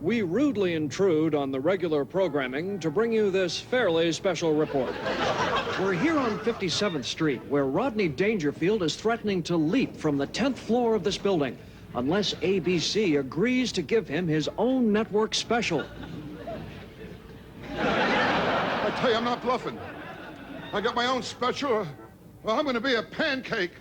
We rudely intrude on the regular programming to bring you this fairly special report. We're here on 57th Street, where Rodney Dangerfield is threatening to leap from the 10th floor of this building unless ABC agrees to give him his own network special. I tell you, I'm not bluffing. I got my own special. Well, I'm going to be a pancake.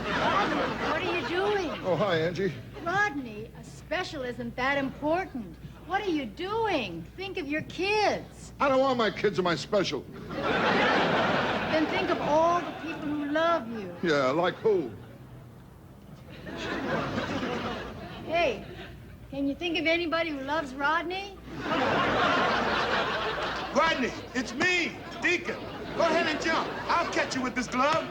What are you doing? Oh, hi, Angie. Rodney, a special isn't that important. What are you doing? Think of your kids. I don't want my kids in my special. Then think of all the people who love you. Yeah, like who? Hey, can you think of anybody who loves Rodney? Rodney, it's me, Deacon. Go ahead and jump. I'll catch you with this glove.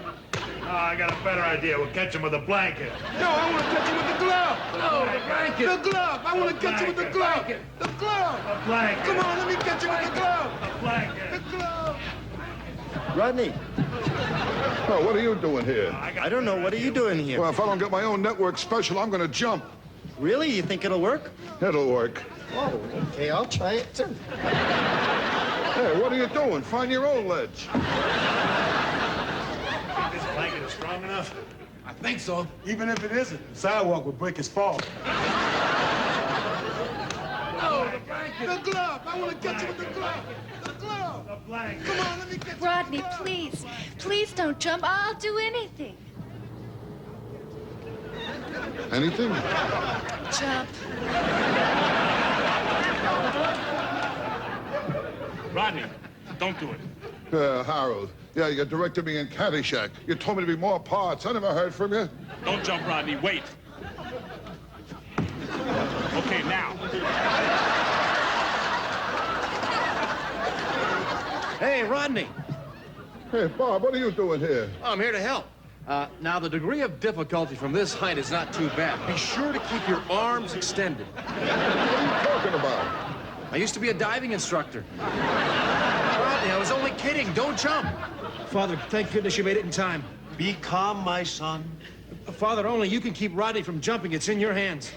Oh, I got a better idea. We'll catch him with a blanket. No, I want to catch you with the glove. No, the blanket. The glove. I want to catch you with the glove. The glove. A blanket. Come on, let me catch you with the glove. A blanket. The glove. Rodney, Oh, what are you doing here? I don't know. What are you doing here? Well, if I don't get my own network special, I'm going to jump. Really? You think it'll work? It'll work. Oh, okay. I'll try it too. Hey, what are you doing? Find your own ledge. This blanket is strong enough? I think so. Even if it isn't, the sidewalk would break his fall. No, the blanket. The glove. I want to catch you with the glove. The glove. A blanket. Come on, let me catch you. Rodney, please. Please don't jump. I'll do anything. Anything? Jump. Rodney, don't do it. Harold. Yeah, you directed me in Caddyshack. You told me to be more parts. I never heard from you. Don't jump, Rodney. Wait. Okay, now. Hey, Rodney. Hey, Bob, what are you doing here? I'm here to help. Now, the degree of difficulty from this height is not too bad. Be sure to keep your arms extended. What are you talking about? I used to be a diving instructor. Rodney, I was only kidding. Don't jump. Father, thank goodness you made it in time. Be calm, my son. Father, only you can keep Rodney from jumping. It's in your hands.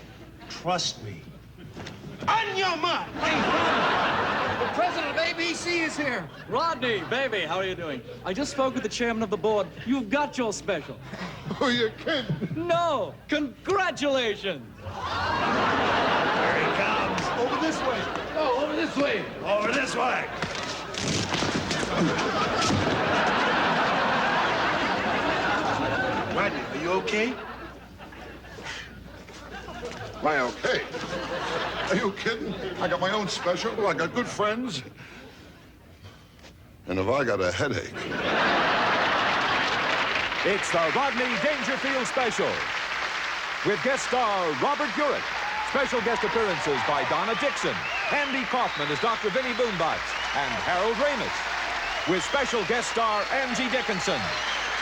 Trust me. On your mark. The president of ABC is here. Rodney, baby, how are you doing? I just spoke with the chairman of the board. You've got your special. Oh, you kidding? No, congratulations. Here he comes. Over this way. Oh, over this way. Over this way. Rodney, are you okay? Am I okay? Are you kidding? I got my own special. I got good friends. And if I got a headache. It's the Rodney Dangerfield Special. With guest star Robert Urich. Special guest appearances by Donna Dixon. Andy Kaufman as Dr. Vinnie Boombatz. And Harold Ramis. With special guest star Angie Dickinson.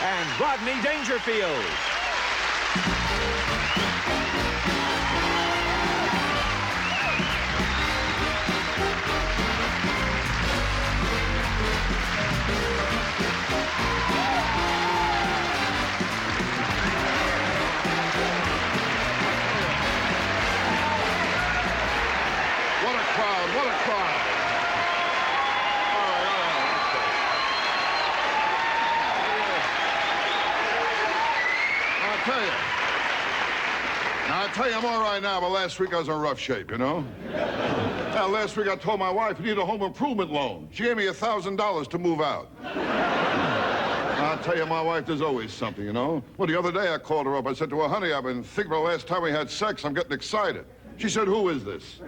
And Rodney Dangerfield. What a crowd, what a crowd. All right. I'll tell you, I'm all right now, but last week I was in rough shape, you know? Now, last week I told my wife I need a home improvement loan. She gave me $1,000 to move out. I'll tell you, my wife, there's always something, you know? Well, the other day I called her up. I said to her, honey, I've been thinking about the last time we had sex. I'm getting excited. She said, who is this?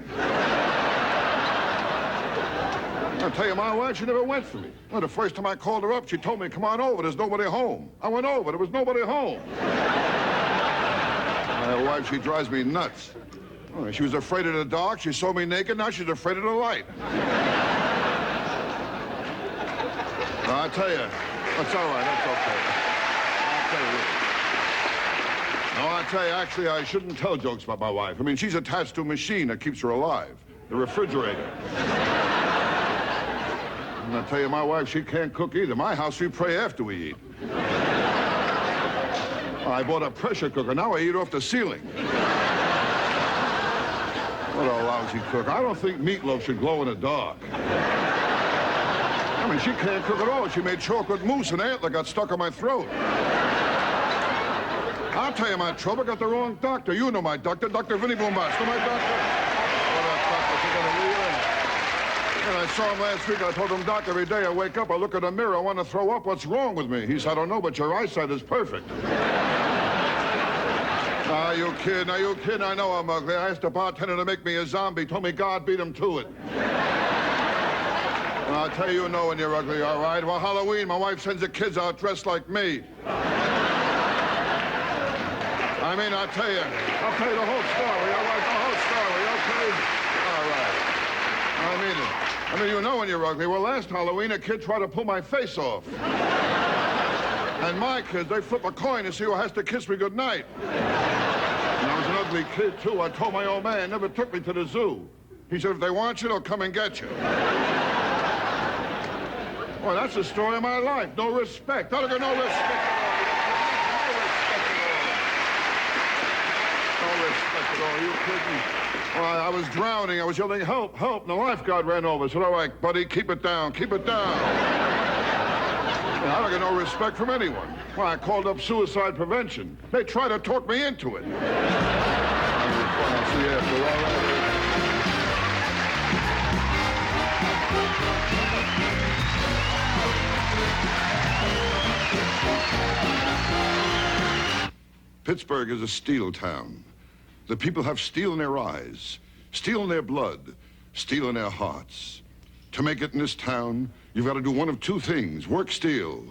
I'll tell you, my wife, she never went for me. Well, the first time I called her up, she told me, come on over, there's nobody home. I went over, there was nobody home. My wife, she drives me nuts. Oh, she was afraid of the dark, she saw me naked, now she's afraid of the light. Now, I tell you, that's all right, that's okay. I'll tell you. No, I tell you, actually, I shouldn't tell jokes about my wife. I mean, she's attached to a machine that keeps her alive, the refrigerator. And I tell you, my wife, she can't cook either. My house, we pray after we eat. I bought a pressure cooker. Now I eat off the ceiling. What a lousy cook. I don't think meatloaf should glow in the dark. I mean, she can't cook at all. She made chocolate mousse and antler got stuck in my throat. I'll tell you my trouble. I got the wrong doctor. You know my doctor, Dr. Vinnie Boombas. Know my doctor? And I saw him last week. I told him, Doc, every day I wake up, I look in the mirror, I want to throw up. What's wrong with me? He said, I don't know, but your eyesight is perfect. Now, you kid. I know I'm ugly. I asked the bartender to make me a zombie. Told me God beat him to it. Well, I'll tell you know when you're ugly, all right? Well, Halloween, my wife sends the kids out dressed like me. I mean, I'll tell you the whole story, all right? The whole story, okay? All right. I mean it. I mean, you know when you're ugly. Well, last Halloween, a kid tried to pull my face off. And my kids, they flip a coin to see who has to kiss me goodnight. And I was an ugly kid, too. I told my old man, never took me to the zoo. He said, if they want you, they'll come and get you. Well, that's the story of my life. No respect. I don't get no respect at all. No respect at all. You kidding? Well, I was drowning. I was yelling, help, help. And the lifeguard ran over. Said, all right, buddy, keep it down. Keep it down. I don't get no respect from anyone. Well, I called up suicide prevention. They tried to talk me into it. I'll see you after all that. Pittsburgh is a steel town. The people have steel in their eyes, steel in their blood, steel in their hearts. To make it in this town, you've got to do one of two things, work steel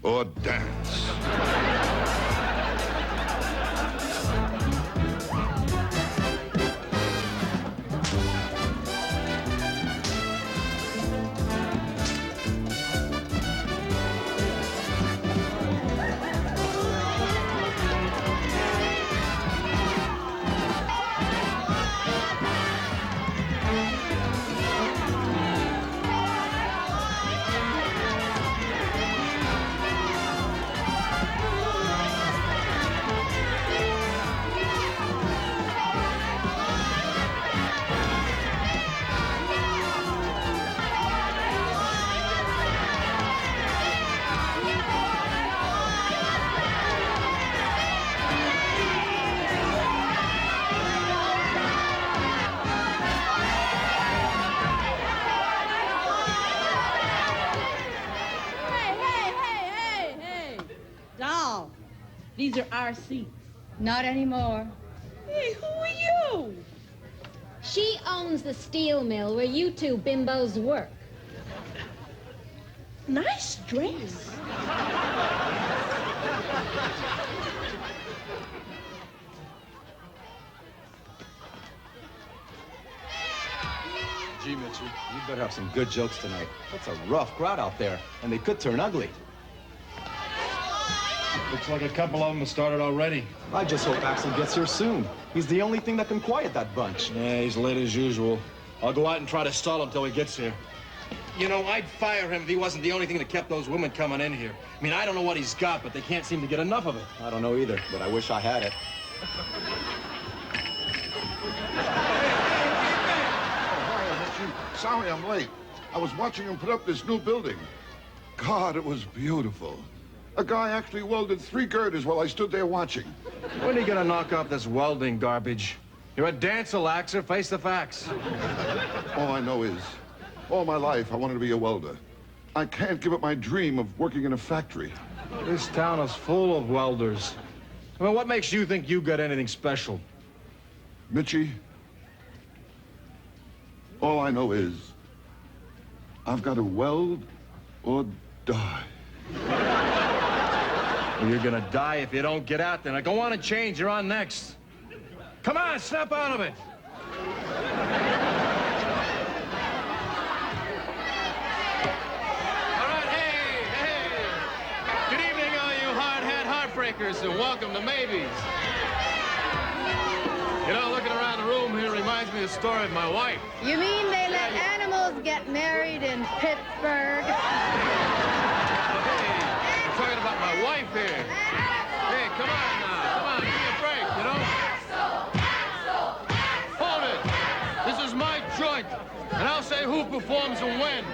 or dance. These are our seats. Not anymore. Hey, who are you? She owns the steel mill where you two bimbos work. Nice dress. Gee, Mitchie, you better have some good jokes tonight. That's a rough crowd out there, and they could turn ugly. Looks like a couple of them have started already. I just hope Axel gets here soon. He's the only thing that can quiet that bunch. Yeah, he's late as usual. I'll go out and try to stall him till he gets here. You know, I'd fire him if he wasn't the only thing that kept those women coming in here. I mean, I don't know what he's got, but they can't seem to get enough of it. I don't know either, but I wish I had it. Sorry I'm late. I was watching him put up this new building. God, it was beautiful. A guy actually welded 3 girders while I stood there watching. When are you gonna knock off this welding garbage? You're a dancer, laxer. Face the facts. All I know is, all my life I wanted to be a welder. I can't give up my dream of working in a factory. This town is full of welders. I mean, what makes you think you got anything special? Mitchie, all I know is, I've got to weld or die. Well, you're gonna die if you don't get out there. Now go on and change. You're on next. Come on, snap out of it. All right, hey. Good evening, all you hard-hat heartbreakers, and welcome to Maybe's. You know, looking around the room here reminds me of the story of my wife. You mean they let animals get married in Pittsburgh? Talking about my wife here. Hey, come on now. Come on, give me a break, you know? Hold it. And I'll say who performs and when.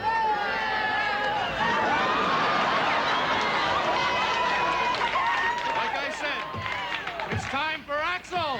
Like I said, it's time for Axel.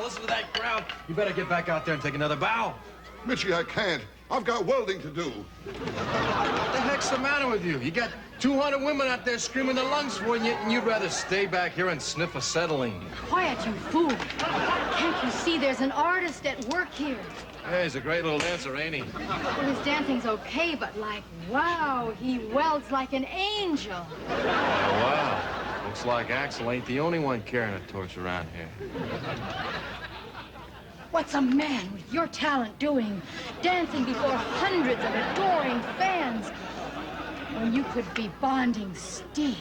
Listen to that crowd. You better get back out there and take another bow. Mitchie, I can't. I've got welding to do. What the heck's the matter with you? You got 200 women out there screaming their lungs for you, and you'd rather stay back here and sniff acetylene. Quiet, you fool. Can't you see there's an artist at work here? Hey, he's a great little dancer, ain't he? Well, his dancing's okay, but like, wow, he welds like an angel. Oh, wow. Looks like Axel ain't the only one carrying a torch around here. What's a man with your talent doing, dancing before hundreds of adoring fans, when you could be bonding steel?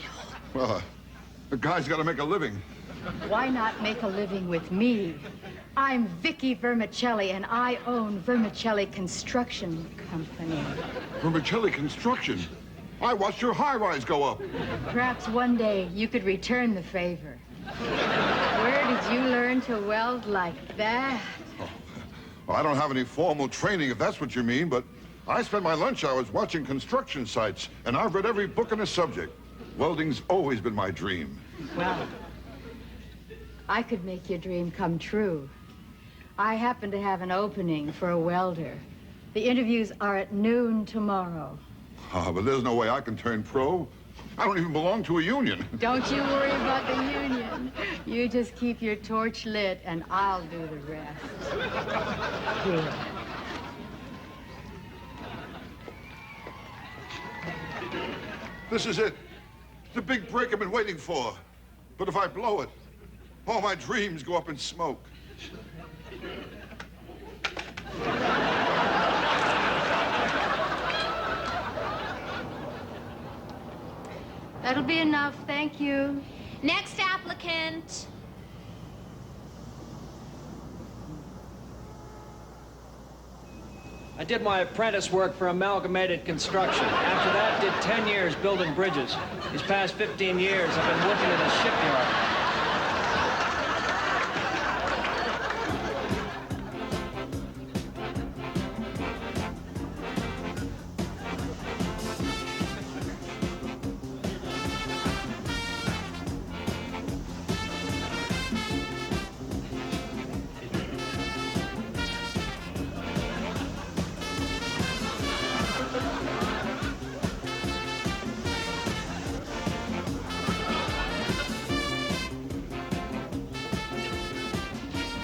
Well, the guy's got to make a living. Why not make a living with me? I'm Vicky Vermicelli, and I own Vermicelli Construction Company. Vermicelli Construction? I watched your high-rise go up. Perhaps one day you could return the favor. Where did you learn to weld like that? Well, I don't have any formal training, if that's what you mean, but I spend my lunch hours watching construction sites, and I've read every book on the subject. Welding's always been my dream. Well, I could make your dream come true. I happen to have an opening for a welder. The interviews are at noon tomorrow. But there's no way I can turn pro. I don't even belong to a union. Don't you worry about the union. You just keep your torch lit, and I'll do the rest. Here. This is it. The big break I've been waiting for. But if I blow it, all my dreams go up in smoke. That'll be enough, thank you. Next applicant. I did my apprentice work for Amalgamated Construction. After that, did 10 years building bridges. These past 15 years, I've been working in a shipyard.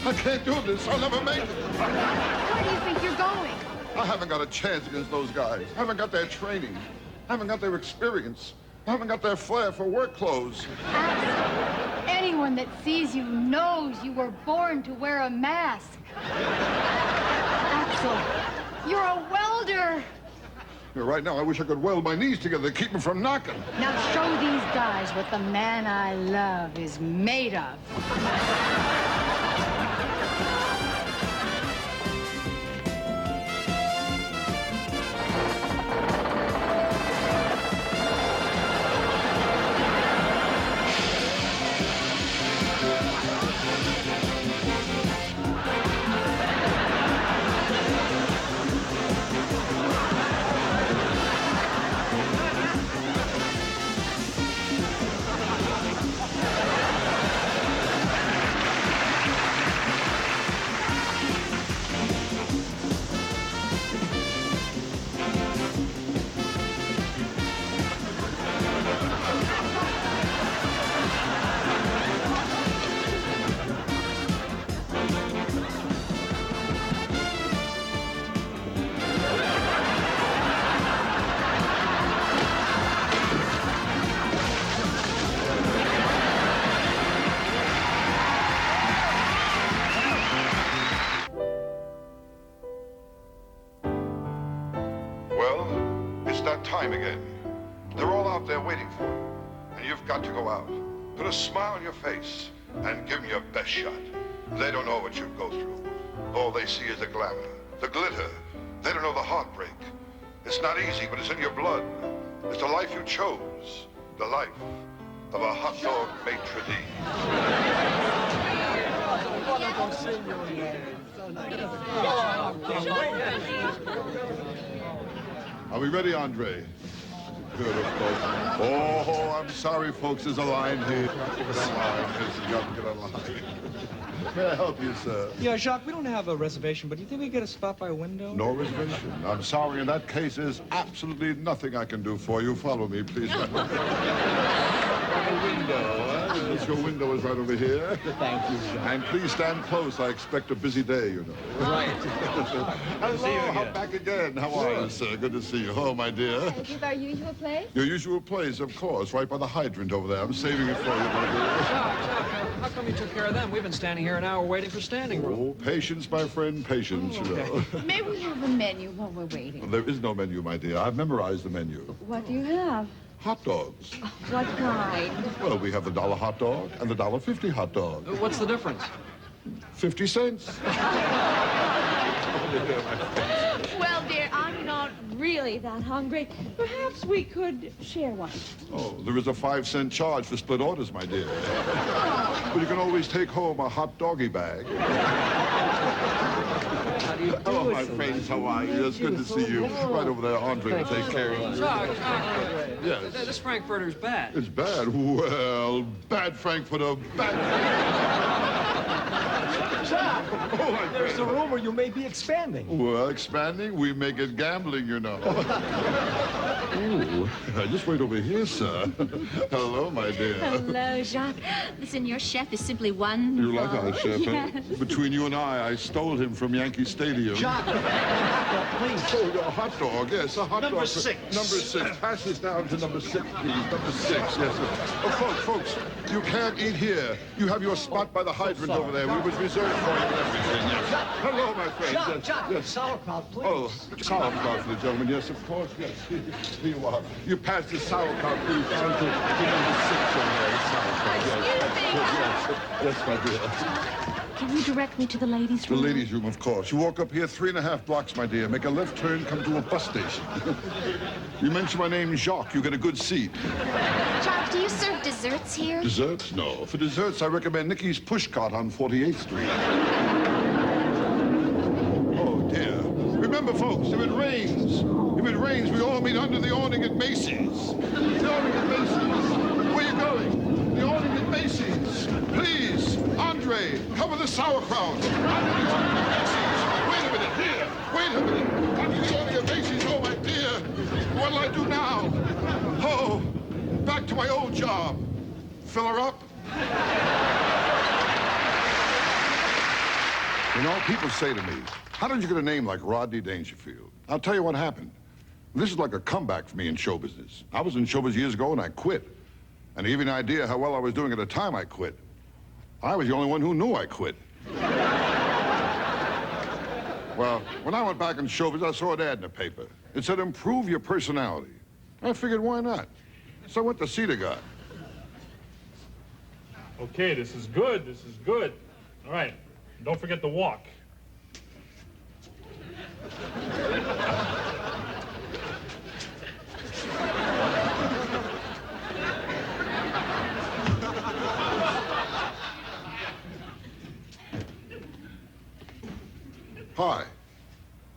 I can't do this. I'll never make it. Where do you think you're going? I haven't got a chance against those guys. I haven't got their training. I haven't got their experience. I haven't got their flair for work clothes. Axel, anyone that sees you knows you were born to wear a mask. Axel, you're a welder. Right now, I wish I could weld my knees together to keep them from knocking. Now show these guys what the man I love is made of. Time again. They're all out there waiting for you. And you've got to go out. Put a smile on your face and give them your best shot. They don't know what you go through. All they see is the glamour, the glitter. They don't know the heartbreak. It's not easy, but it's in your blood. It's the life you chose. The life of a hot dog maitre d'. Are we ready, Andre? Good, of course. Oh, I'm sorry, folks. There's a line here. Get on line. May I help you, sir? Yeah, Jacques, we don't have a reservation, but do you think we get a spot by a window? No reservation. I'm sorry. In that case, there's absolutely nothing I can do for you. Follow me, please. Your window is right over here. Thank you, Jacques. And please stand close. I expect a busy day, you know. Right. Hello, I'm back again. How are you, sir? Good to see you. Oh, my dear. Give our usual place? Your usual place, of course, right by the hydrant over there. I'm saving it for you, my dear. How come you took care of them? We've been standing here an hour waiting for standing room. Oh, patience, my friend, patience, you know. May we have a menu while we're waiting? There is no menu, my dear. I've memorized the menu. What do you have? Hot dogs. Oh, what kind? Well, we have the $1 hot dog and the $1.50 hot dog. What's the difference? 50 cents. Well, dear, I'm not really that hungry. Perhaps we could share one. Oh, there is a 5-cent charge for split orders, my dear. But you can always take home a hot doggy bag. Hello, my friends. How are you? It's good to see you. Right over there, Andre will take care of you. Jacques, Yes. this Frankfurter's bad. It's bad. Well, bad Frankfurter, bad. Oh, my There's a friend. rumor you may be expanding. Well, expanding, we make it gambling, you know. Ooh, just wait over here, sir. Hello, my dear. Hello, Jacques. Listen, your chef is simply wonderful. You like our chef, Yes. huh? Between you and I stole him from Yankee Stadium. Jacques, please. Oh, a hot dog, yes, a hot dog. Number 6. Number 6. Pass this down to number 6, please. Number 6, yes, sir. Oh, folks, you can't eat here. You have your spot by the hydrant over there. We was reserved for you and everything, yes. Hello, my friend. Jacques, Yes. sauerkraut, please. Oh, sauerkraut for the gentleman, yes, of course, yes. Here you are. You pass the sauerkraut, please, down to number 6 over there. Sauerkraut, yes, my dear. Can you direct me to the ladies' The room? ladies' room, of course. You walk up here 3.5 blocks, my dear. Make a left turn, come to a bus station. You mention my name, Jacques. You get a good seat. Jacques, do you serve desserts here? Desserts? No. For desserts, I recommend Nikki's Push Cart on 48th Street. Oh, dear. Remember, folks, if it rains, we all meet under the awning at Macy's. The awning at Macy's. Where are you going? The awning at Macy's. Please, Andre, cover the sauerkraut. Under the awning at Macy's. Wait a minute, here. Wait a minute. Under the awning at Macy's. Oh, my dear. What'll I do now? Oh, back to my old job. Fill her up. You know, people say to me, how did you get a name like Rodney Dangerfield? I'll tell you what happened. This is like a comeback for me in show business. I was in show business years ago and I quit. And to give you an idea how well I was doing at the time I quit, I was the only one who knew I quit. Well, when I went back in show business, I saw an ad in the paper. It said, improve your personality. I figured, why not? So I went to see the guy. Okay, this is good. This is good. All right. Don't forget to walk. Hi.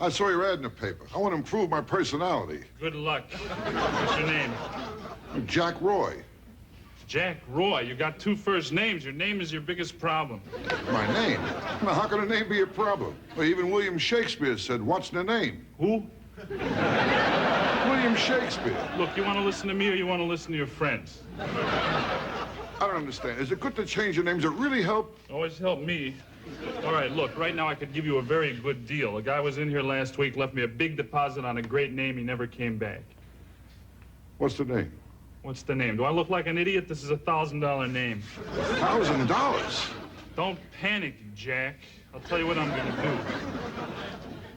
I saw your ad in the paper. I want to improve my personality. Good luck. What's your name? I'm Jack Roy. Jack Roy. You got two first names. Your name is your biggest problem. My name? Now, how can a name be a problem? Well, even William Shakespeare said, what's the name? Who? William Shakespeare. Look, you want to listen to me or you want to listen to your friends? I don't understand. Is it good to change your names? Does it really help? Always help me. All right, look, right now I could give you a very good deal. A guy was in here last week, left me a big deposit on a great name. He never came back. What's the name? What's the name? Do I look like an idiot? This is a $1,000 name. $1,000? Don't panic, Jack. I'll tell you what I'm gonna do.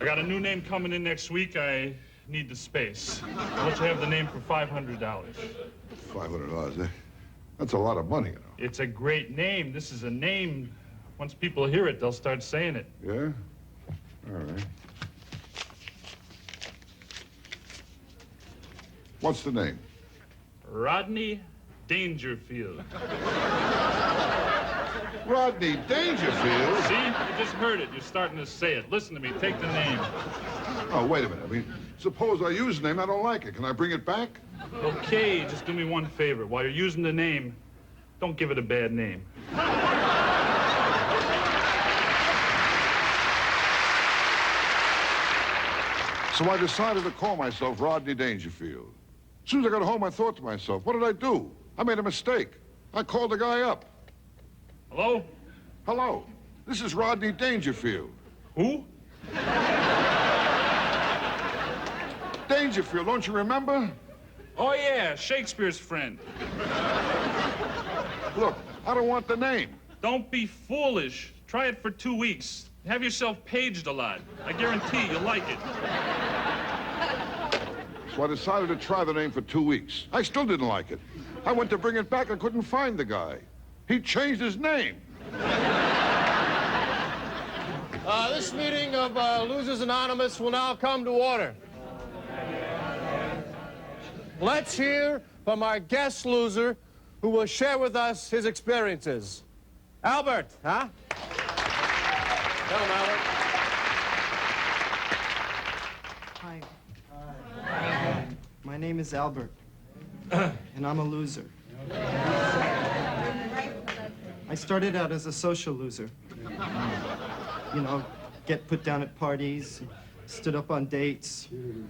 I got a new name coming in next week. I need the space. I'll let you have the name for $500. $500, eh? That's a lot of money, you know. It's a great name. This is a name. Once people hear it, they'll start saying it. Yeah? All right. What's the name? Rodney Dangerfield. Rodney Dangerfield? See? You just heard it. You're starting to say it. Listen to me. Take the name. Oh, wait a minute. I mean, suppose I use the name, I don't like it. Can I bring it back? Okay, just do me one favor. While you're using the name, don't give it a bad name. So I decided to call myself Rodney Dangerfield. As soon as I got home, I thought to myself, what did I do? I made a mistake. I called the guy up. Hello? Hello. This is Rodney Dangerfield. Who? Dangerfield, don't you remember? Oh, yeah, Shakespeare's friend. Look, I don't want the name. Don't be foolish. Try it for 2 weeks. Have yourself paged a lot. I guarantee you'll like it. So I decided to try the name for 2 weeks. I still didn't like it. I went to bring it back. I couldn't find the guy. He changed his name. This meeting of Losers Anonymous will now come to order. Let's hear from our guest loser who will share with us his experiences. Albert, huh? Tell him, Albert. Hi. My name is Albert, and I'm a loser. I started out as a social loser. You know, get put down at parties, stood up on dates,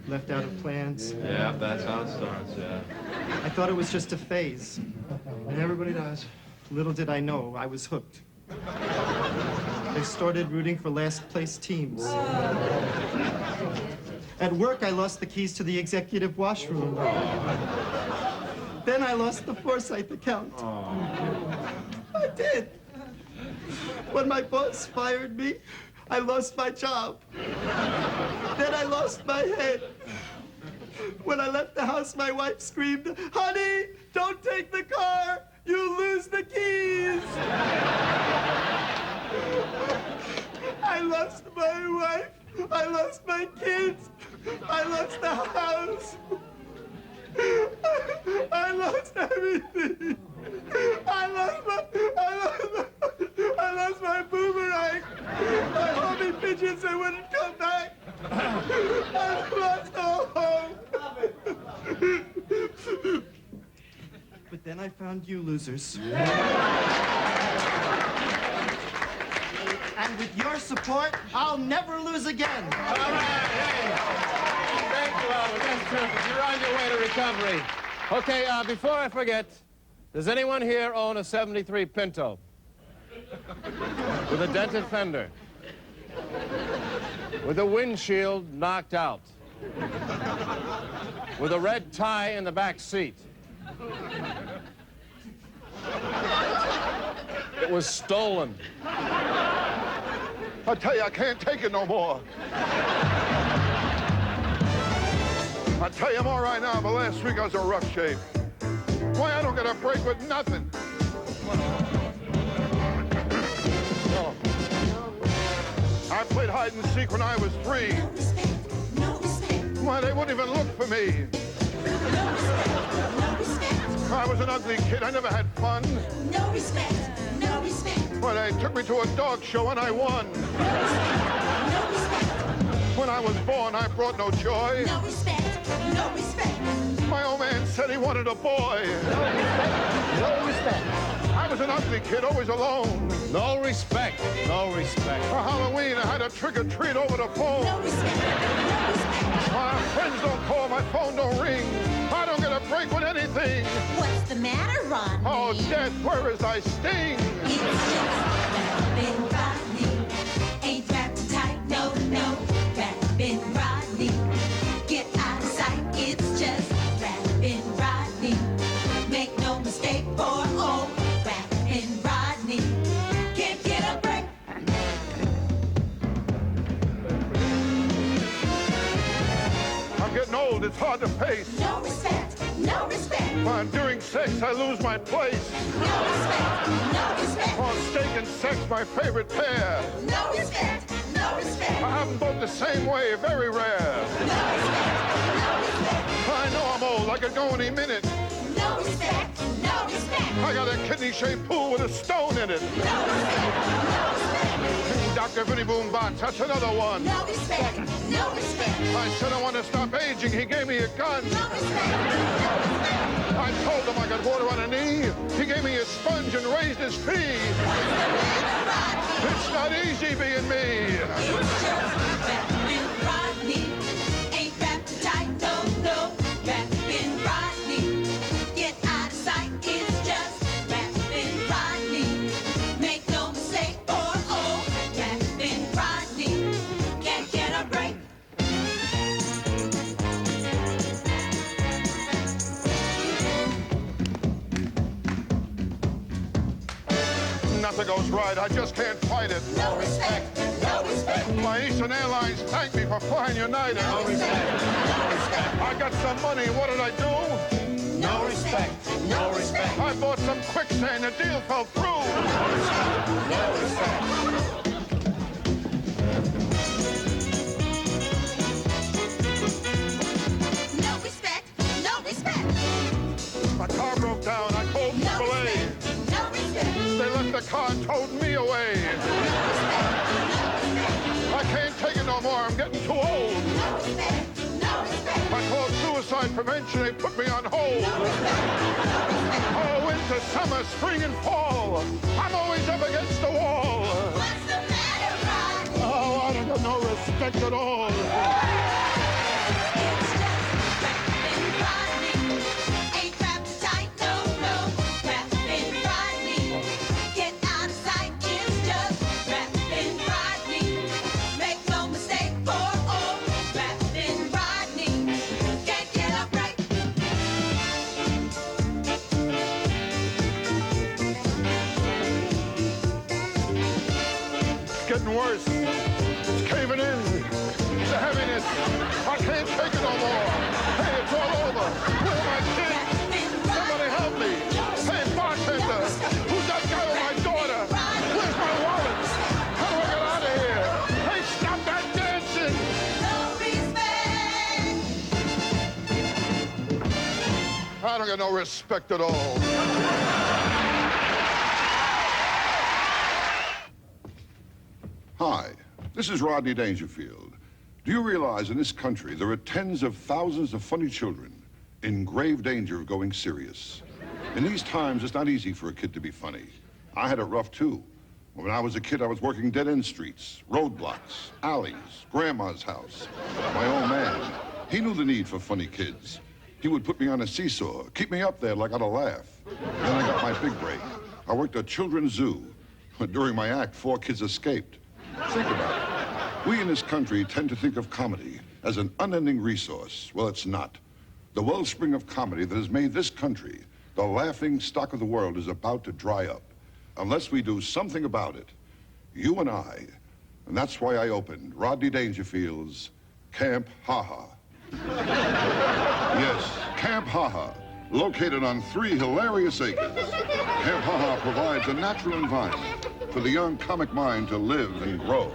left out of plans. Yeah, that's how it starts, yeah. I thought it was just a phase. And everybody does. Little did I know, I was hooked. I started rooting for last place teams. At work, I lost the keys to the executive washroom. Then I lost the Forsyth account. I did. When my boss fired me, I lost my job. Then I lost my head. When I left the house, my wife screamed, "Honey, don't take the car! You lose the keys!" I lost my wife. I lost my kids. I lost the house. I lost everything. I lost my boomerang. My homie pigeons that wouldn't come back. I lost all hope. But then I found you losers. And with your support, I'll never lose again. All right, hey. Thank you, Albert. That's terrific. You're on your way to recovery. Okay, before I forget, does anyone here own a '73 Pinto? With a dented fender? with the windshield knocked out, with a red tie in the back seat. It was stolen. I tell you, I can't take it no more. I tell you, I'm all right now, but last week I was in rough shape. Why, I don't get a break with nothing. I played hide and seek when I was 3. No respect, no respect. Why, they wouldn't even look for me. No respect, no respect. I was an ugly kid. I never had fun. No respect, no respect. Well, they took me to a dog show and I won. No respect, When I was born, I brought no joy. no respect, no respect. My old man said he wanted a boy. No respect. I was an ugly kid, always alone. No respect. No respect. For Halloween, I had a trick-or-treat over the phone. No respect, no respect. My friends don't call, my phone don't ring. I don't get a break with anything. What's the matter, Rodney? Oh, death, where is thy sting? It's just rapping Rodney. Ain't wrapped tight, no, no. Rapping Rodney. Get out of sight, it's just rapping Rodney. Make no mistake, for oh, rapping Rodney. Can't get a break. I'm getting old, it's hard to pace. No respect, no respect. During sex, I lose my place. No respect, no respect. Oh, steak and sex, my favorite pair. No respect, no respect. I have them both the same way, very rare. No respect, no respect. I know I'm old, I could go any minute. No respect, no respect. I got a kidney-shaped pool with a stone in it. No respect, no respect. Dr. Vinnie Boombox, that's another one. No respect, no respect. I said I want to stop aging, he gave me a gun. No respect, no respect. I told him I could water on a knee. He gave me a sponge and raised his fee. It's not easy being me. It's just rapping Rodney. Ain't wrapped tight, no, no. Rapping Rodney. Get out of sight, it's just rapping Rodney. Make no mistake, or oh, rapping Rodney. Can't get a break. Nothing goes right, I just can't fight it. No respect, no respect. My Eastern Airlines thanked me for flying United. No respect, no respect. I got some money, what did I do? No respect, no respect. I bought some quicksand, the deal fell through. No respect. No respect, no respect. My car broke down, I called No AAA. respect, no respect. They left the car and towed me away. I can't take it no more, I'm getting too old. No respect, no respect. I called suicide prevention, they put me on hold. Oh, winter, summer, spring, and fall. I'm always up against the wall. What's the matter, Rodney? Oh, I don't got no respect at all. It's just rapping Rodney. Ain't wrapped tight, no, no. Rapping Rodney. Get out of sight, it's just rapping Rodney. Make no mistake, for oh, rapping Rodney. Can't get a break. It's getting worse. It's caving in. The heaviness. I can't take it no more. Hey, it's all over. Where are my kids? Somebody help me. Hey, bartender. Who's that guy with my daughter? Where's my wallet? How do I get out of here? Hey, stop that dancing. No respect. I don't get no respect at all. Hi, this is Rodney Dangerfield. Do you realize in this country there are tens of thousands of funny children in grave danger of going serious? In these times, it's not easy for a kid to be funny. I had it rough, too. When I was a kid, I was working dead-end streets, roadblocks, alleys, grandma's house. My old man, he knew the need for funny kids. He would put me on a seesaw, keep me up there like I'd laugh. Then I got my big break. I worked at a children's zoo. During my act, 4 kids escaped. Think about it. We in this country tend to think of comedy as an unending resource. Well, it's not. The wellspring of comedy that has made this country the laughing stock of the world is about to dry up. Unless we do something about it, you and I. And that's why I opened Rodney Dangerfield's Camp Ha Ha. Yes, Camp Ha Ha, located on 3 hilarious acres. Camp Ha Ha provides a natural environment for the young comic mind to live and grow.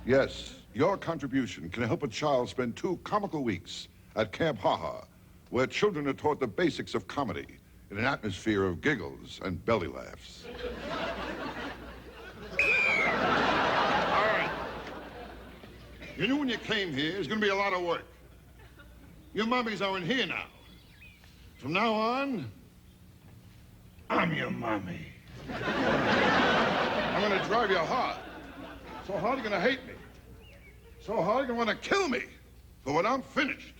Yes, your contribution can help a child spend 2 comical weeks at Camp Ha Ha, where children are taught the basics of comedy in an atmosphere of giggles and belly laughs. All right. You knew when you came here, it's going to be a lot of work. Your mommies aren't here now. From now on, I'm your mommy. I'm going to drive you hard. So hard you're going to hate me. So hard you're going to want to kill me. But when I'm finished,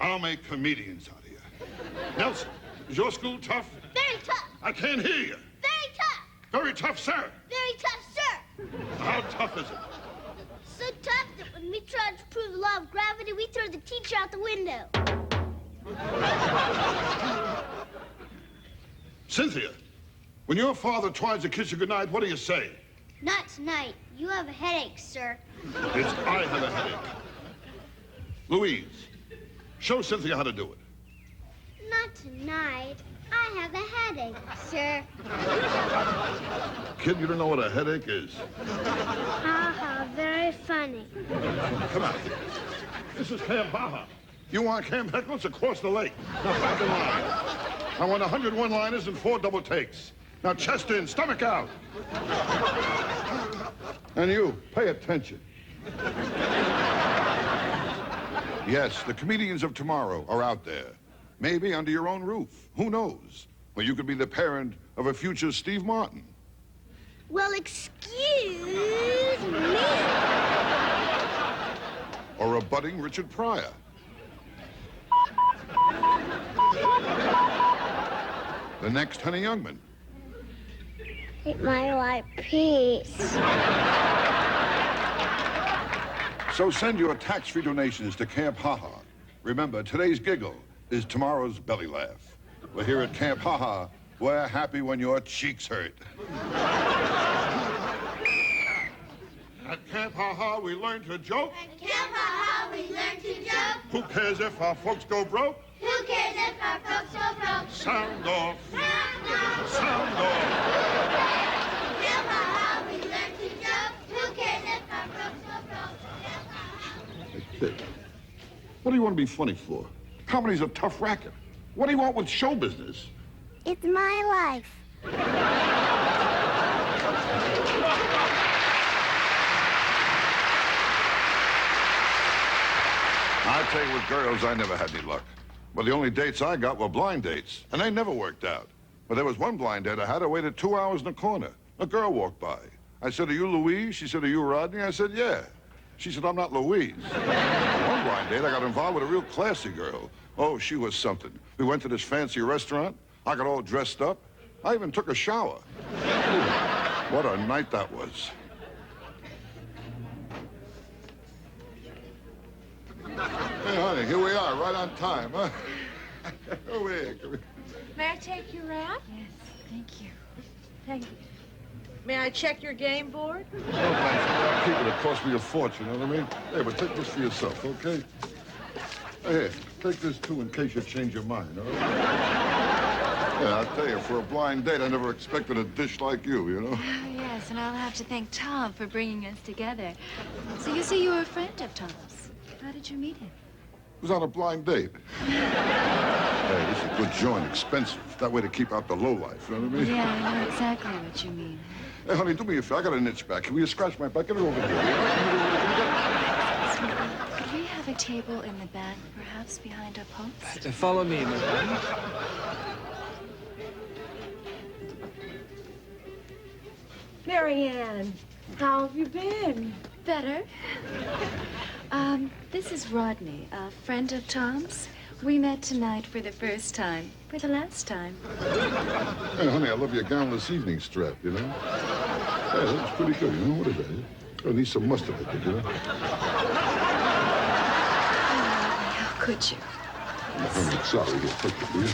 I'll make comedians out of you. Nelson, is your school tough? Very tough. I can't hear you. Very tough. Very tough, sir. Very tough, sir. How tough is it? So tough that when we try to prove the law of gravity, we throw the teacher out the window. Cynthia, when your father tries to kiss you goodnight, what do you say? Not tonight. You have a headache, sir. It's I have a headache. Louise, show Cynthia how to do it. Not tonight. I have a headache, sir. Kid, you don't know what a headache is. Ha ha, very funny. Come on. This is Camp Ha Ha. You want Camp Heckles across the lake. Now back in line. I want 100 one-liners and 4 double takes. Now chest in, stomach out. And you, pay attention. Yes, the comedians of tomorrow are out there. Maybe under your own roof. Who knows? Well, you could be the parent of a future Steve Martin. Well, excuse me. Or a budding Richard Pryor. The next Honey Youngman. Take my life, peace. So send your tax-free donations to Camp Ha Ha. Remember, today's giggle is tomorrow's belly laugh. We're here at Camp Ha Ha. We're happy when your cheeks hurt. At Camp Ha Ha, we learn to joke. At Camp Ha Ha, we learn to joke. Who cares if our folks go broke? Who cares if our folks go broke? Sound off. Sound off. Sound off. At Camp Ha Ha, we learn to joke. Who cares if our folks go broke? Hey, kid, what do you want to be funny for? Comedy's a tough racket. What do you want with show business? It's my life. I tell you, with girls, I never had any luck. Well, the only dates I got were blind dates, and they never worked out. But there was one blind date I had. I waited 2 hours in the corner. A girl walked by. I said, "Are you Louise?" She said, "Are you Rodney?" I said, "Yeah." She said, "I'm not Louise." One blind date, I got involved with a real classy girl. Oh, she was something. We went to this fancy restaurant. I got all dressed up. I even took a shower. Ooh, what a night that was. Hey, honey, here we are, right on time, huh? Over here. Come here. May I take your wrap? Yes, thank you. Thank you. May I check your game board? Oh, thanks. Keep it. It cost me a fortune, you know what I mean? Hey, but take this for yourself, okay? Here, take this, too, in case you change your mind, all right? Yeah, I'll tell you, for a blind date, I never expected a dish like you know? Oh, yes, and I'll have to thank Tom for bringing us together. So you say you were a friend of Tom's. How did you meet him? It was on a blind date. Hey, this is a good joint, expensive. That way to keep out the lowlife, you know what I mean? Yeah, I know exactly what you mean. Hey, honey, do me a favor. I got an itch back. Will you scratch my back? Get it over here. Could we have a table in the back, perhaps behind a post? Follow me, madame. Marianne, how have you been? Better. This is Rodney, a friend of Tom's. We met tonight for the first time, for the last time. Hey, honey, I love your gown this evening strap, you know? Hey, that was pretty good, you know? What is that? Oh, need some mustard, did you? How could you? I'm sorry. Here, take it, will you?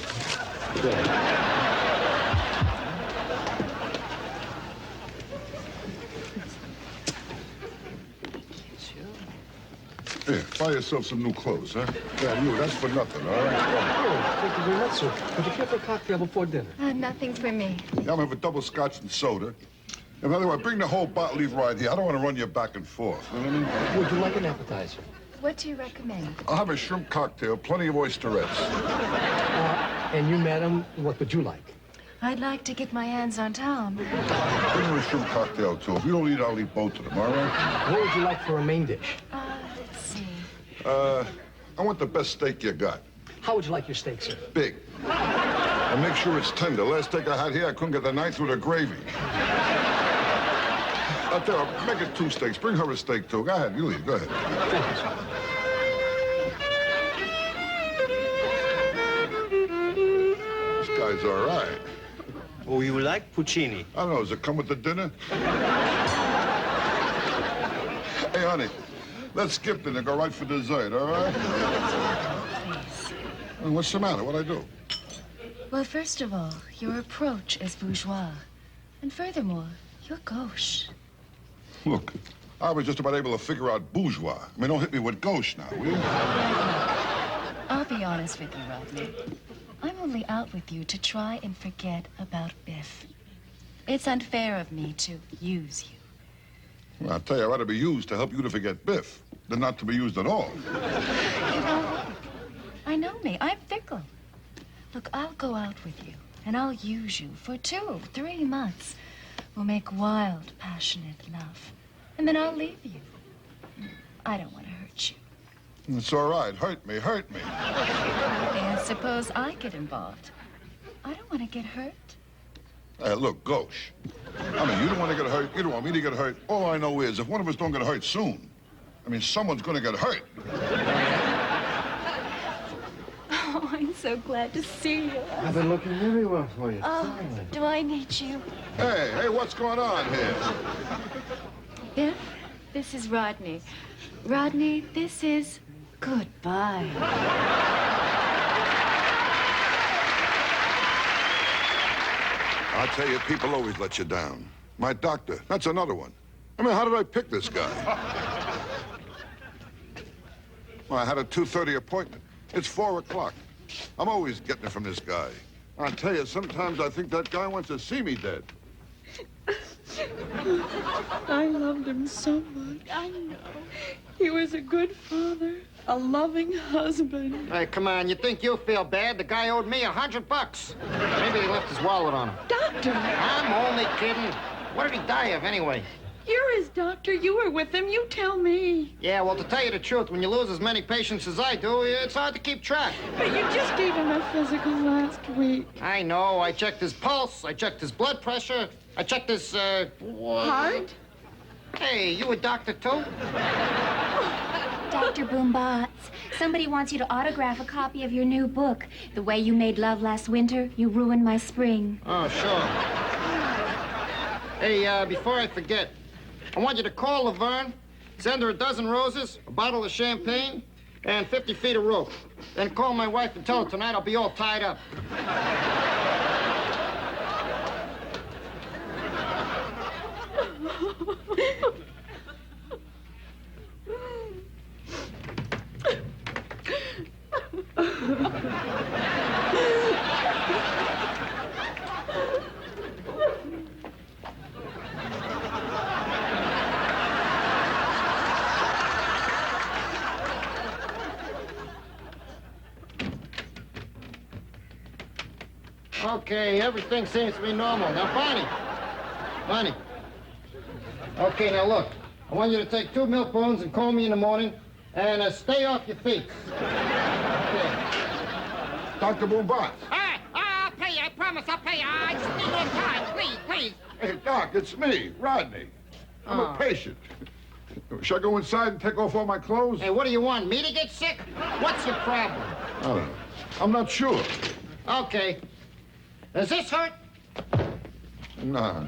Here, buy yourself some new clothes, huh? Yeah, you, that's for nothing, all right? Oh, thank you very much, sir. Would you care for a cocktail before dinner? Nothing for me. Yeah, I'm gonna have a double scotch and soda. And by the way, bring the whole bottle, leave right here. I don't want to run you back and forth. You know what I mean? Would you like an appetizer? What do you recommend? I'll have a shrimp cocktail, plenty of oysterettes. And you, madam, what would you like? I'd like to get my hands on Tom. Bring her a shrimp cocktail, too. If you don't eat, I'll eat both of them, all right? What would you like for a main dish? Let's see. I want the best steak you got. How would you like your steak, sir? Big. And make sure it's tender. Last steak I had here, I couldn't get the knife through the gravy. I'll tell you, make it 2 steaks. Bring her a steak, too. Go ahead, you leave. Go ahead. Thank you, sir. This guy's all right. Oh, you like Puccini? I don't know. Does it come with the dinner? Hey, honey, let's skip dinner. Go right for dessert, all right? Well, what's the matter? What'd I do? Well, first of all, your approach is bourgeois. And furthermore, you're gauche. Look, I was just about able to figure out bourgeois. I mean, don't hit me with gauche now, will you? I'll be honest with you, Rodney. I'm only out with you to try and forget about Biff. It's unfair of me to use you. Well, I'll tell you, I'd rather be used to help you to forget Biff than not to be used at all. You know what? I know me. I'm fickle. Look, I'll go out with you, and I'll use you for 2, 3 months. We'll make wild, passionate love. And then I'll leave you. I don't want to hurt you. It's all right. Hurt me, hurt me. And suppose I get involved. I don't want to get hurt. Look, gauche. I mean, you don't want to get hurt. You don't want me to get hurt. All I know is if one of us don't get hurt soon, I mean, someone's going to get hurt. Oh, I'm so glad to see you. I've been looking everywhere for you. Oh, do I need you? Hey, what's going on here? Biff, this is Rodney. Rodney, this is goodbye. I'll tell you, people always let you down. My doctor, that's another one. I mean, how did I pick this guy? Well, I had a 2:30 appointment. It's 4 o'clock. I'm always getting it from this guy. I'll tell you, sometimes I think that guy wants to see me dead. I loved him so much. I know. He was a good father, a loving husband. Hey, come on. You think you feel bad? The guy owed me $100. Maybe he left his wallet on him. Doctor! I'm only kidding. What did he die of, anyway? You're his doctor. You were with him. You tell me. Yeah, well, to tell you the truth, when you lose as many patients as I do, it's hard to keep track. But you just gave him a physical last week. I know. I checked his pulse. I checked his blood pressure. I checked his, Heart? Hey, you a doctor, too? Dr. Boombots, somebody wants you to autograph a copy of your new book. The Way You Made Love Last Winter, You Ruined My Spring. Oh, sure. Hey, before I forget, I want you to call Laverne, send her a dozen roses, a bottle of champagne, and 50 feet of rope. Then call my wife and tell her tonight I'll be all tied up. Okay, everything seems to be normal. Now, Bonnie. Okay, now look. I want you to take 2 milk bones and call me in the morning and stay off your feet. Okay. Dr. Boombots. I'll pay you. I promise I'll pay you. I just need more time. Please. Hey, Doc, it's me, Rodney. I'm a patient. Should I go inside and take off all my clothes? Hey, what do you want? Me to get sick? What's your problem? I don't know. I'm not sure. Okay. Does this hurt? No.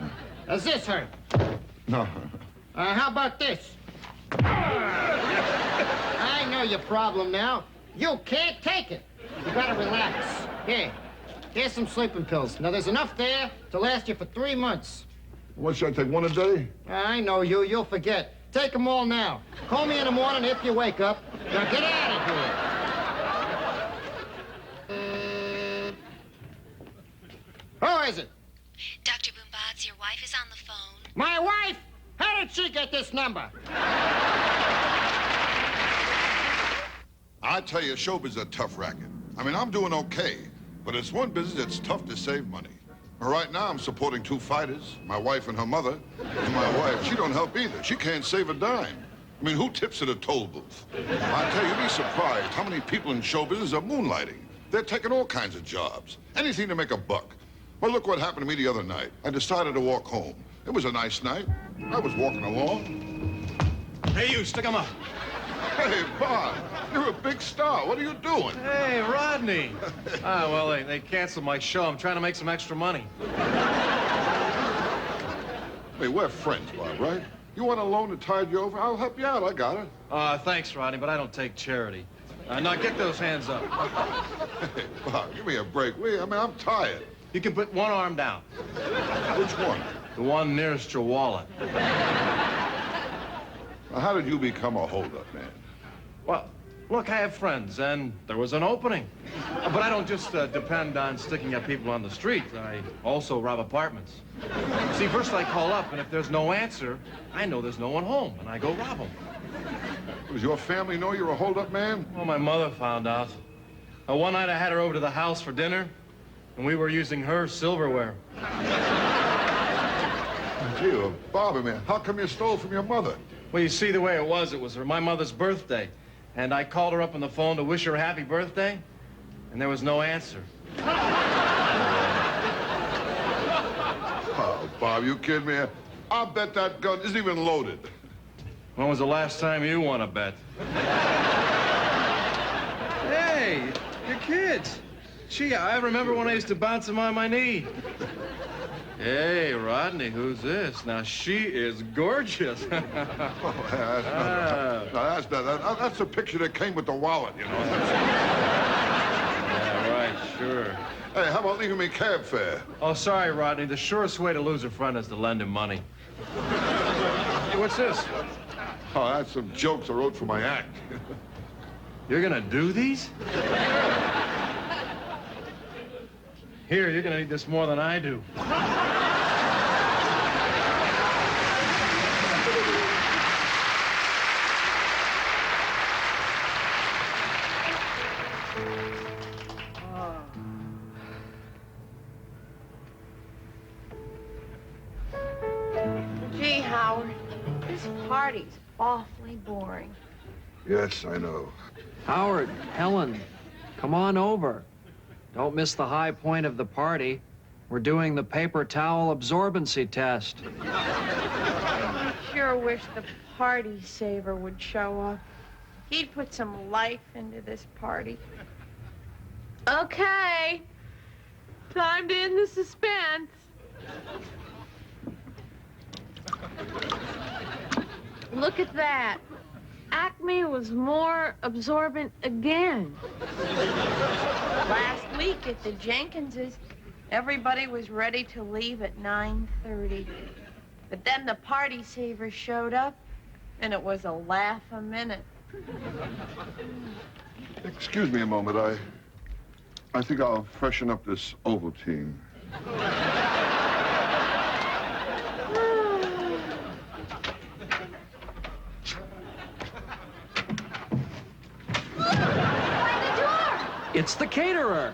Does this hurt? No. How about this? I know your problem now. You can't take it. You gotta relax. Here's some sleeping pills. Now, there's enough there to last you for 3 months. What, should I take one a day? I know you. You'll forget. Take them all now. Call me in the morning if you wake up. Now, get out of here. Who is it? Dr. Boombots, your wife is on the phone. My wife? How did she get this number? I tell you, showbiz is a tough racket. I mean, I'm doing okay, but it's one business that's tough to save money. Right now, I'm supporting 2 fighters, my wife and her mother. And my wife, she don't help either. She can't save a dime. I mean, who tips at a toll booth? I tell you, you'd be surprised how many people in show business are moonlighting. They're taking all kinds of jobs, anything to make a buck. Well, look what happened to me the other night. I decided to walk home. It was a nice night. I was walking along. Hey, you, stick 'em up. Hey, Bob, you're a big star. What are you doing? Hey, Rodney. Well, they canceled my show. I'm trying to make some extra money. Hey, we're friends, Bob, right? You want a loan to tide you over? I'll help you out. I got it. Thanks, Rodney, but I don't take charity. Now, get those hands up. Hey, Bob, give me a break, will you? I mean, I'm tired. You can put one arm down. Which one? The one nearest your wallet. Now, how did you become a holdup man? Well, look, I have friends, and there was an opening. But I don't just depend on sticking at people on the street. I also rob apartments. See, first I call up, and if there's no answer, I know there's no one home, and I go rob them. Does your family know you're a holdup man? Well, my mother found out. One night I had her over to the house for dinner, and we were using her silverware. Gee, Bobby, man, how come you stole from your mother? Well, you see, the way it was my mother's birthday. And I called her up on the phone to wish her a happy birthday, and there was no answer. Oh, Bob, you kidding me? I'll bet that gun isn't even loaded. When was the last time you won a bet? Hey, your kids. Gee, I remember when I used to bounce them on my knee. Hey, Rodney, who's this? Now, she is gorgeous. That's the picture that came with the wallet, you know. Yeah, right, sure. Hey, how about leaving me cab fare? Oh, sorry, Rodney. The surest way to lose a friend is to lend him money. Hey, what's this? Oh, that's some jokes I wrote for my act. You're gonna do these? Here, you're gonna need this more than I do. Gee, Howard, this party's awfully boring. Yes, I know. Howard, Helen, come on over. Don't miss the high point of the party. We're doing the paper towel absorbency test. I sure wish the party saver would show up. He'd put some life into this party. Okay. Time to end the suspense. Look at that. Acme was more absorbent again. Last week at the Jenkinses, everybody was ready to leave at 9:30. But then the party saver showed up, and it was a laugh a minute. Excuse me a moment. I think I'll freshen up this Ovaltine. It's the caterer.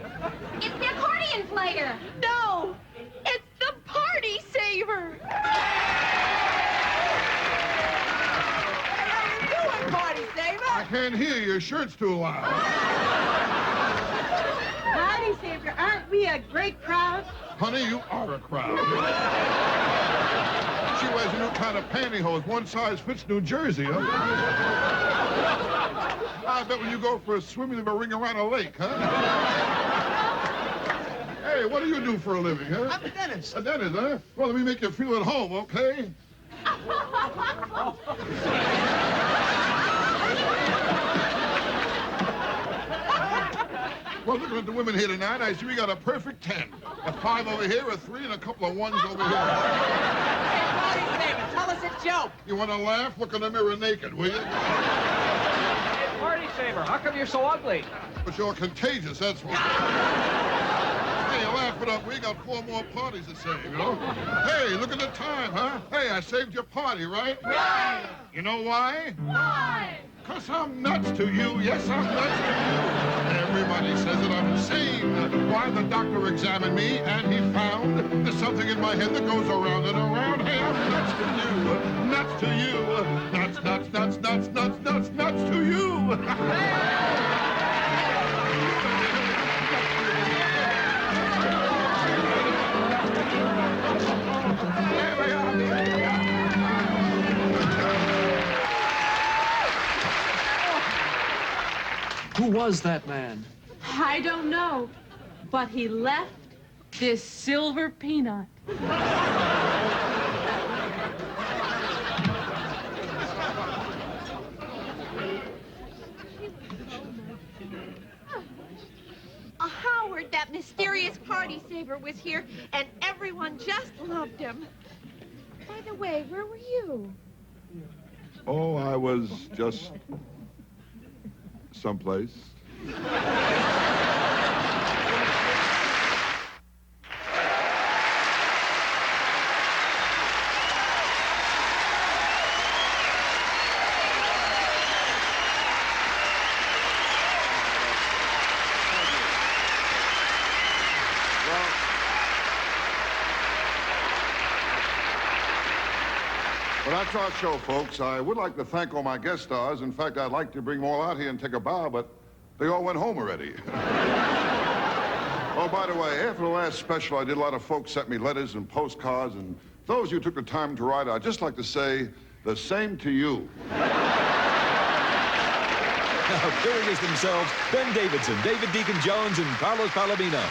It's the accordion player. No, it's the party saver. How you doing, party saver? I can't hear you. Your shirt's too loud. Party saver, aren't we a great crowd? Honey, you are a crowd. She wears a new kind of pantyhose. One size fits New Jersey, huh? I bet when you go for a swim, you leave a ring around a lake, huh? Hey, what do you do for a living, huh? I'm a dentist. A dentist, huh? Well, let me make you feel at home, okay? at the women here tonight, I see we got a perfect 10. A 5 over here, a 3, and a couple of 1s over here. Hey, party saver, tell us a joke. You want to laugh? Look in the mirror naked, will you? Hey, party saver, how come you're so ugly? But you're contagious, that's why. Hey, you laugh it up. We got 4 more parties to save, you know? Hey, look at the time, huh? Hey, I saved your party, right? Right. You know why? Why? Because I'm nuts to you. Yes, I'm nuts to you. Everybody says that I'm insane. Why? The doctor examined me, and he found there's something in my head that goes around and around. Hey, I'm nuts to you. Nuts to you. Nuts, nuts, nuts, nuts, nuts, nuts, nuts to you. Who was that man? I don't know, but he left this silver peanut. Howard, that mysterious party saver, was here, and everyone just loved him. By the way, where were you? Oh, I was just someplace. Well, that's our show, folks. I would like to thank all my guest stars. In fact, I'd like to bring them all out here and take a bow, but they all went home already. Oh, by the way, after the last special, I did a lot of folks sent me letters and postcards, and those who took the time to write, I'd just like to say the same to you. Now, appearing as themselves, Ben Davidson, David Deacon Jones, and Carlos Palomino.